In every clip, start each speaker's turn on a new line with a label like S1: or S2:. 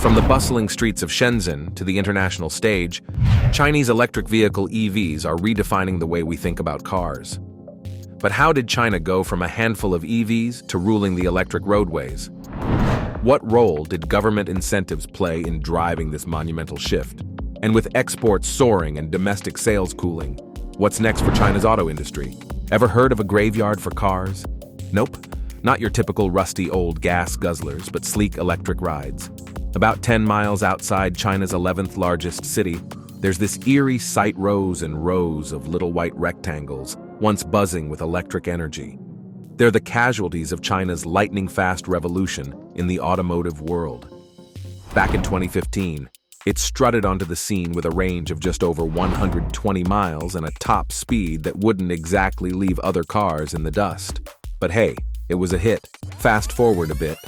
S1: From the bustling streets of Shenzhen to the international stage, Chinese electric vehicle EVs are redefining the way we think about cars. But how did China go from a handful of EVs to ruling the electric roadways? What role did government incentives play in driving this monumental shift? And with exports soaring and domestic sales cooling, what's next for China's auto industry? Ever heard of a graveyard for cars? Nope, not your typical rusty old gas guzzlers, but sleek electric rides. About 10 miles outside China's 11th largest city, there's this eerie sight, rows and rows of little white rectangles, once buzzing with electric energy. They're the casualties of China's lightning-fast revolution in the automotive world. Back in 2015, it strutted onto the scene with a range of just over 120 miles and a top speed that wouldn't exactly leave other cars in the dust. But hey, it was a hit. Fast forward a bit,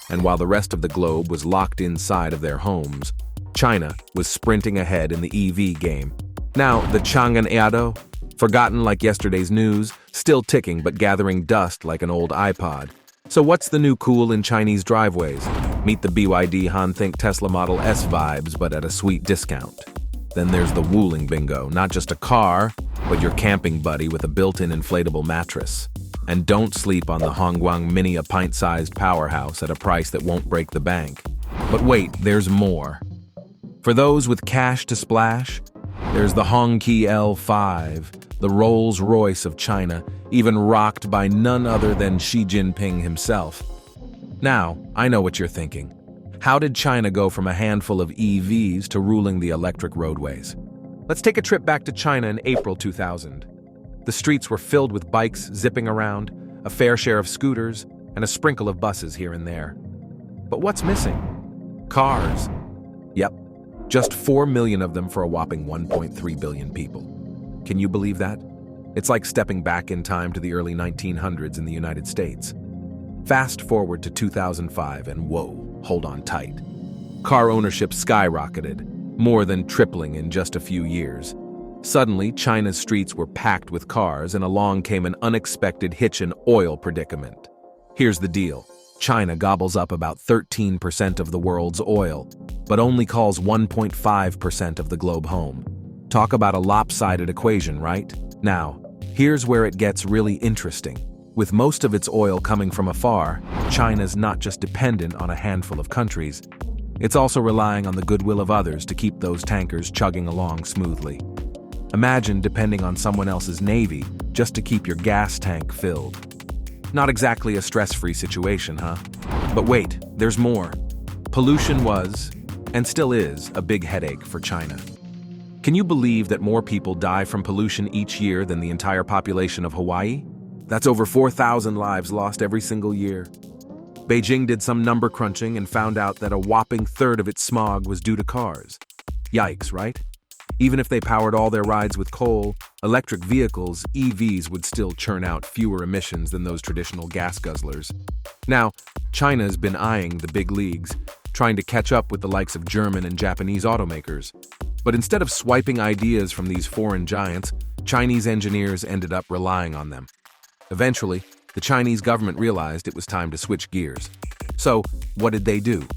S1: and while the rest of the globe was locked inside of their homes, China was sprinting ahead in the EV game. Now, the Chang'an Eado, forgotten like yesterday's news, still ticking but gathering dust like an old iPod. So what's the new cool in Chinese driveways? Meet the BYD Han Think Tesla Model S vibes, but at a sweet discount. Then there's the Wuling bingo, not just a car, but your camping buddy with a built-in inflatable mattress. And don't sleep on the Hongguang Mini, a pint-sized powerhouse at a price that won't break the bank. But wait, there's more. For those with cash to splash, there's the Hongqi L5, the Rolls-Royce of China, even rocked by none other than Xi Jinping himself. Now, I know what you're thinking. How did China go from a handful of EVs to ruling the electric roadways? Let's take a trip back to China in April 2000. The streets were filled with bikes zipping around, a fair share of scooters, and a sprinkle of buses here and there. But what's missing? Cars. Yep, just 4 million of them for a whopping 1.3 billion people. Can you believe that? It's like stepping back in time to the early 1900s in the United States. Fast forward to 2005 and whoa, hold on tight. Car ownership skyrocketed, more than tripling in just a few years. Suddenly, China's streets were packed with cars and along came an unexpected hitch and oil predicament. Here's the deal. China gobbles up about 13% of the world's oil, but only calls 1.5% of the globe home. Talk about a lopsided equation, right? Now, here's where it gets really interesting. With most of its oil coming from afar, China's not just dependent on a handful of countries. It's also relying on the goodwill of others to keep those tankers chugging along smoothly. Imagine depending on someone else's navy just to keep your gas tank filled. Not exactly a stress-free situation, huh? But wait, there's more. Pollution was, and still is, a big headache for China. Can you believe that more people die from pollution each year than the entire population of Hawaii? That's over 4,000 lives lost every single year. Beijing did some number crunching and found out that a whopping third of its smog was due to cars. Yikes, right? Even if they powered all their rides with coal, electric vehicles, EVs, would still churn out fewer emissions than those traditional gas guzzlers. Now, China's been eyeing the big leagues, trying to catch up with the likes of German and Japanese automakers. But instead of swiping ideas from these foreign giants, Chinese engineers ended up relying on them. Eventually, the Chinese government realized it was time to switch gears. So, what did they do?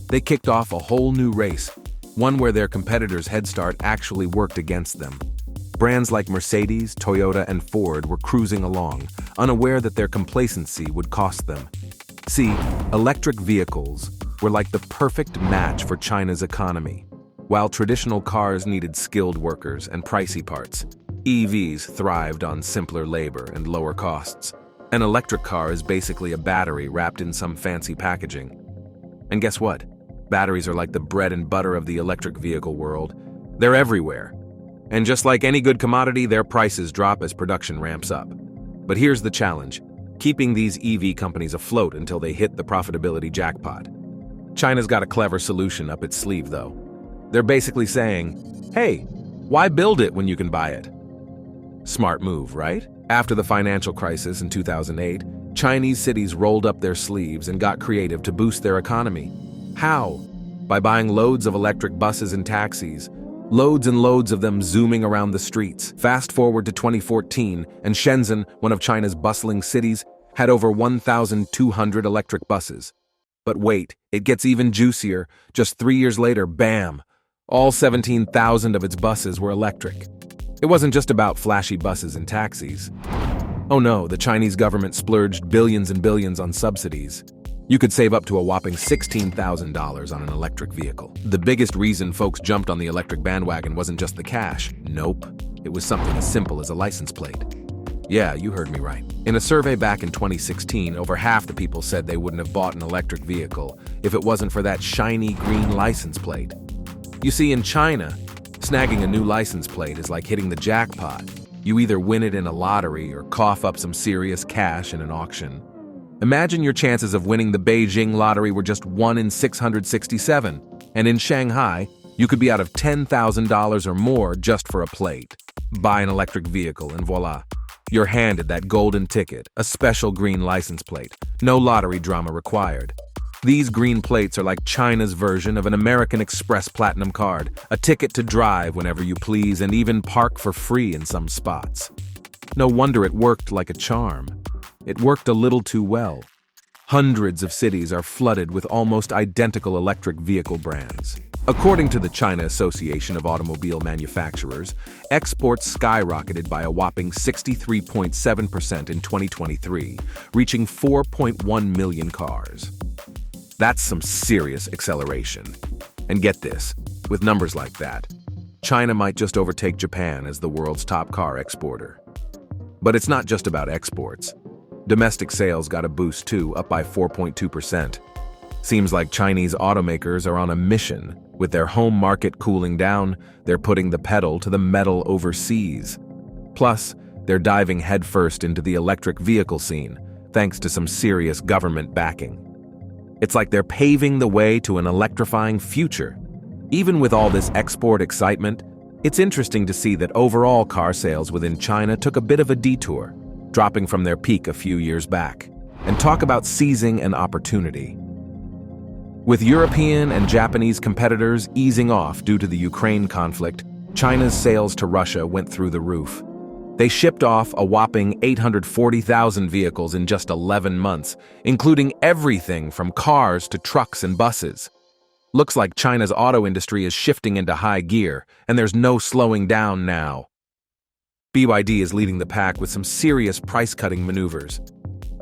S1: They kicked off a whole new race, one where their competitors' head start actually worked against them. Brands like Mercedes, Toyota, and Ford were cruising along, unaware that their complacency would cost them. See, electric vehicles were like the perfect match for China's economy. While traditional cars needed skilled workers and pricey parts, EVs thrived on simpler labor and lower costs. An electric car is basically a battery wrapped in some fancy packaging. And guess what? Batteries are like the bread and butter of the electric vehicle world. They're everywhere. And just like any good commodity, their prices drop as production ramps up. But here's the challenge: keeping these EV companies afloat until they hit the profitability jackpot. China's got a clever solution up its sleeve, though. They're basically saying, hey, why build it when you can buy it? Smart move, right? After the financial crisis in 2008, Chinese cities rolled up their sleeves and got creative to boost their economy. How? By buying loads of electric buses and taxis, loads and loads of them zooming around the streets. Fast forward to 2014, and Shenzhen, one of China's bustling cities, had over 1,200 electric buses. But wait, it gets even juicier. Just 3 years later, bam! All 17,000 of its buses were electric. It wasn't just about flashy buses and taxis. Oh no, the Chinese government splurged billions and billions on subsidies. You could save up to a whopping $16,000 on an electric vehicle. The biggest reason folks jumped on the electric bandwagon wasn't just the cash. Nope. It was something as simple as a license plate. Yeah, you heard me right. In a survey back in 2016, over half the people said they wouldn't have bought an electric vehicle if it wasn't for that shiny green license plate. You see, in China, snagging a new license plate is like hitting the jackpot. You either win it in a lottery or cough up some serious cash in an auction. Imagine your chances of winning the Beijing lottery were just 1 in 667, and in Shanghai, you could be out of $10,000 or more just for a plate. Buy an electric vehicle and voila. You're handed that golden ticket, a special green license plate. No lottery drama required. These green plates are like China's version of an American Express Platinum card, a ticket to drive whenever you please and even park for free in some spots. No wonder it worked like a charm. It worked a little too well. Hundreds of cities are flooded with almost identical electric vehicle brands. According to the China Association of Automobile Manufacturers, exports skyrocketed by a whopping 63.7% in 2023, reaching 4.1 million cars. That's some serious acceleration. And get this, with numbers like that, China might just overtake Japan as the world's top car exporter. But it's not just about exports. Domestic sales got a boost too, up by 4.2%. Seems like Chinese automakers are on a mission. With their home market cooling down, they're putting the pedal to the metal overseas. Plus, they're diving headfirst into the electric vehicle scene, thanks to some serious government backing. It's like they're paving the way to an electrifying future. Even with all this export excitement, it's interesting to see that overall car sales within China took a bit of a detour, dropping from their peak a few years back. And talk about seizing an opportunity. With European and Japanese competitors easing off due to the Ukraine conflict, China's sales to Russia went through the roof. They shipped off a whopping 840,000 vehicles in just 11 months, including everything from cars to trucks and buses. Looks like China's auto industry is shifting into high gear, and there's no slowing down now. BYD is leading the pack with some serious price-cutting maneuvers.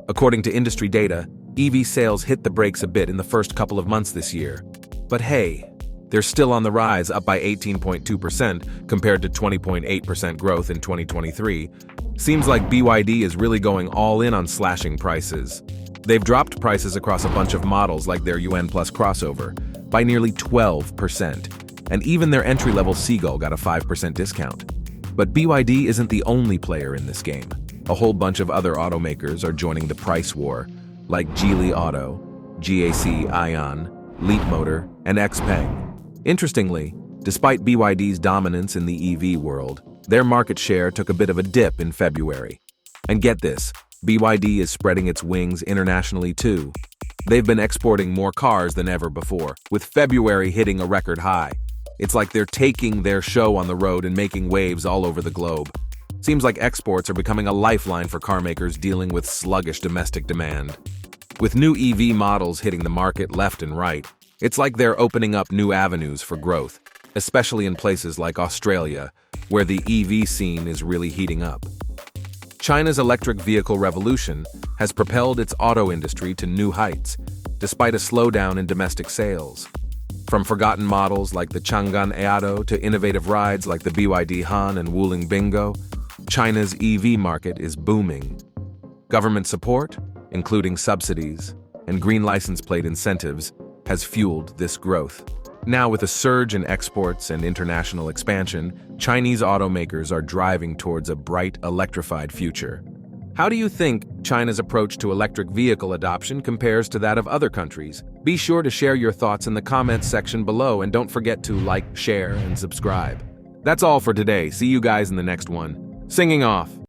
S1: According to industry data, EV sales hit the brakes a bit in the first couple of months this year. But hey, they're still on the rise, up by 18.2% compared to 20.8% growth in 2023. Seems like BYD is really going all in on slashing prices. They've dropped prices across a bunch of models like their UN Plus crossover by nearly 12%, and even their entry-level Seagull got a 5% discount. But BYD isn't the only player in this game. A whole bunch of other automakers are joining the price war, like Geely Auto, GAC Aion, Leapmotor, and XPeng. Interestingly, despite BYD's dominance in the EV world, their market share took a bit of a dip in February. And get this, BYD is spreading its wings internationally too. They've been exporting more cars than ever before, with February hitting a record high. It's like they're taking their show on the road and making waves all over the globe. Seems like exports are becoming a lifeline for car makers dealing with sluggish domestic demand. With new EV models hitting the market left and right, it's like they're opening up new avenues for growth, especially in places like Australia, where the EV scene is really heating up. China's electric vehicle revolution has propelled its auto industry to new heights, despite a slowdown in domestic sales. From forgotten models like the Chang'an Eado to innovative rides like the BYD Han and Wuling Bingo, China's EV market is booming. Government support, including subsidies and green license plate incentives, has fueled this growth. Now, with a surge in exports and international expansion, Chinese automakers are driving towards a bright, electrified future. How do you think China's approach to electric vehicle adoption compares to that of other countries? Be sure to share your thoughts in the comments section below, and don't forget to like, share, and subscribe. That's all for today. See you guys in the next one. Singing off.